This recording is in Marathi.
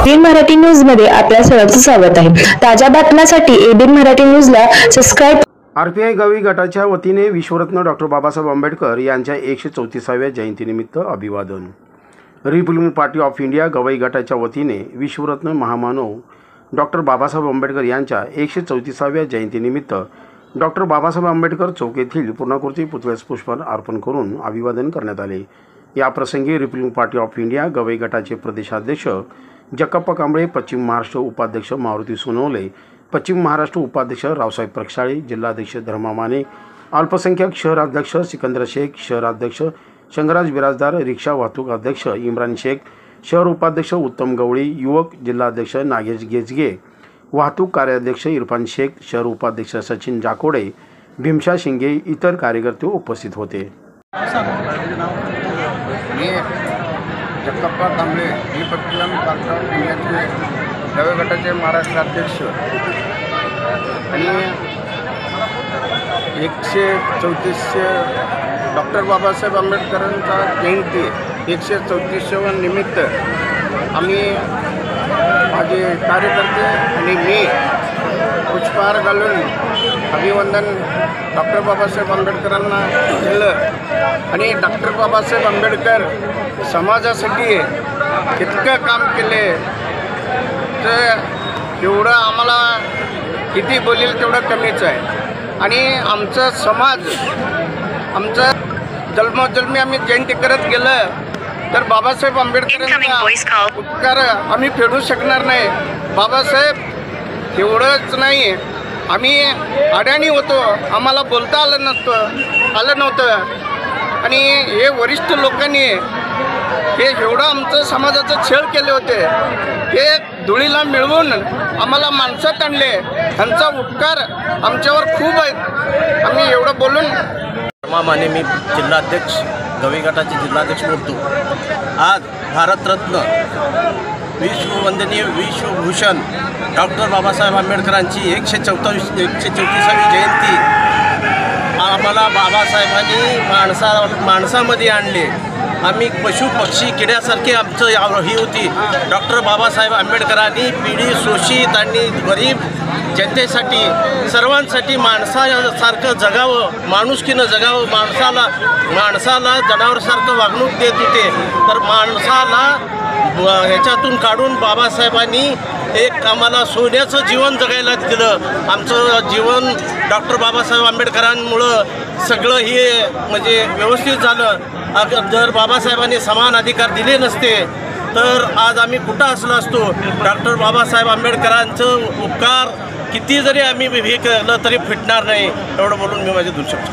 एबीएन मराठी न्यूज मध्ये आपल्या सर्वांचं स्वागत आहे। ताज्या बातम्यांसाठी एबीएन मराठी न्यूजला सबस्क्राइब। आरपीआय गवई गटाच्या वतीने विश्वरत्न डॉक्टर बाबासाहेब आंबेडकर यांच्या 134व्या जयंतीनिमित्त अभिवादन। Republican party of India Gavai गटाच्या वतीने विश्वरत्न महामानव डॉक्टर बाबासाहेब आंबेडकर यांच्या 134व्या जयंतीनिमित्त डॉक्टर बाबासाहेब आंबेडकर चौक येथील पूर्णाकृती पुतळ्यास पुष्पहार अर्पण करून अभिवादन करण्यात आले। या प्रसंगी Republican party of India Gavai गटाचे प्रदेशाध्यक्ष जगप्पा कांबळे, पश्चिम महाराष्ट्र उपाध्यक्ष मारुती सोनवणे, पश्चिम महाराष्ट्र उपाध्यक्ष रावसाहेब प्रक्षाळे, जिल्हाध्यक्ष धर्मा माने, अल्पसंख्याक शहराध्यक्ष सिकंदर शेख, शहराध्यक्ष शंगराज बिराजदार, रिक्षा वाहतूक अध्यक्ष इम्रान शेख, शहर उपाध्यक्ष उत्तम गवळी, युवक जिल्हाध्यक्ष नागेश गेजगे, वाहतूक कार्याध्यक्ष इरफान शेख, शहर उपाध्यक्ष सचिन जाकोडे, भीमशा शिंगे इतर कार्यकर्ते उपस्थित होते। जगप्पा कांबळे रिपब्लिकन पार्टी ऑफ इंडियाचे गवई गटाचे महाराष्ट्र अध्यक्ष आणि 134 डॉक्टर बाबासाहेब आंबेडकरांचा जयंती 134व्या निमित्त आम्ही माझे कार्यकर्ते आणि मी पुष्पहार घालून अभिवंदन डॉक्टर बाबासाहेब आंबेडकरांना केलं आणि डॉक्टर बाबासाहेब आंबेडकर समाजासाठी इतकं काम केले तर एवढं आम्हाला किती बोलेल तेवढं कमीच आहे। आणि आमचा समाज आमचा जन्मोजन्मी आम्ही जयंती करत गेलं तर बाबासाहेब आंबेडकरांचा उपकार आम्ही फेडू शकणार नाही। बाबासाहेब एवढंच नाही, आम्ही अडाणी होतो, आम्हाला बोलता आलं नव्हतं आणि हे वरिष्ठ लोकांनी हे एवढं आमचं समाजाचं छळ केले होते, हे धुळीला मिळवून आम्हाला माणसात आणले, त्यांचा उपकार आमच्यावर खूप आहेत। आम्ही एवढं बोलून माने मी जिल्हाध्यक्ष गवई गटाचे जिल्हाध्यक्ष बोलतो। आज भारतरत्न विश्ववंदनीय विश्वभूषण डॉक्टर बाबासाहेब आंबेडकरांची 134वी जयंती आम्हाला बाबासाहेबांनी माणसामध्ये आणले। आम्ही पशु पक्षी किड्यासारखे आमचं ही होती। डॉक्टर बाबासाहेब आंबेडकरांनी पिढी शोषित आणि गरीब जनतेसाठी सर्वांसाठी माणसासारखं जगावं, माणुसकीनं जगावं, माणसाला जनावरासारखं वागणूक देत होते। तर माणसाला ह्याच्यातून काढून बाबासाहेबांनी एक आम्हाला सोन्याचं जीवन जगायला दिलं। आमचं जीवन डॉक्टर बाबासाहेब आंबेडकरांमुळं सगळं हे म्हणजे व्यवस्थित झालं। जर बाबासाहेबांनी समान अधिकार दिले नसते तर आज आम्ही कुठं असलो असतो। डॉक्टर बाबासाहेब आंबेडकरांचं उपकार किती जरी आम्ही हे केलं तरी फिटणार नाही, एवढं बोलून मी माझे दूर शकतो।